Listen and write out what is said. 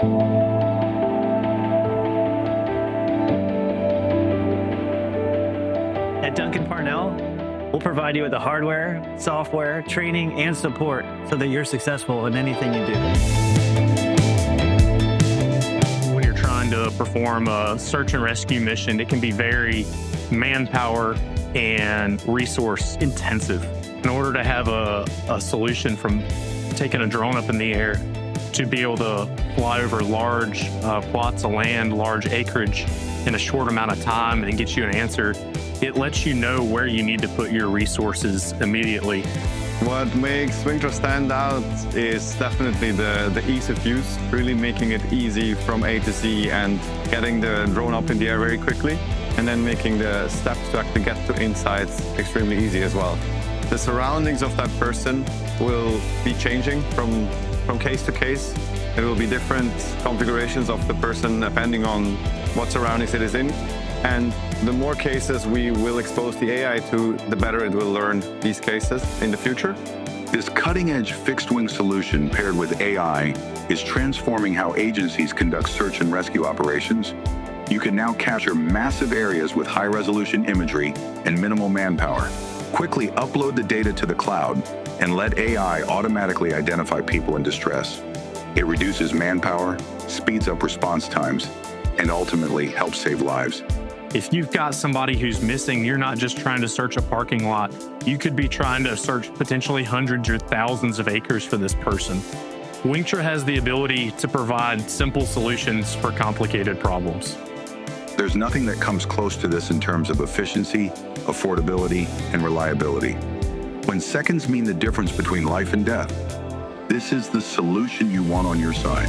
At Duncan-Parnell, we'll provide you with the hardware, software, training, and support so that you're successful in anything you do. When you're trying to perform a search and rescue mission, it can be very manpower and resource intensive. In order to have a solution from taking a drone up in the air to be able to fly over large plots of land, large acreage in a short amount of time and get you an answer, it lets you know where you need to put your resources immediately. What makes Wingtra stand out is definitely the ease of use, really making it easy from A to Z and getting the drone up in the air very quickly, and then making the steps to actually get to insights extremely easy as well. The surroundings of that person will be changing from case to case. There will be different configurations of the person depending on what surroundings it is in. And the more cases we will expose the AI to, the better it will learn these cases in the future. This cutting-edge fixed-wing solution paired with AI is transforming how agencies conduct search and rescue operations. You can now capture massive areas with high-resolution imagery and minimal manpower. Quickly upload the data to the cloud and let AI automatically identify people in distress. It reduces manpower, speeds up response times, and ultimately helps save lives. If you've got somebody who's missing, you're not just trying to search a parking lot. You could be trying to search potentially hundreds or thousands of acres for this person. Wingtra has the ability to provide simple solutions for complicated problems. There's nothing that comes close to this in terms of efficiency, affordability, and reliability. When seconds mean the difference between life and death, this is the solution you want on your side.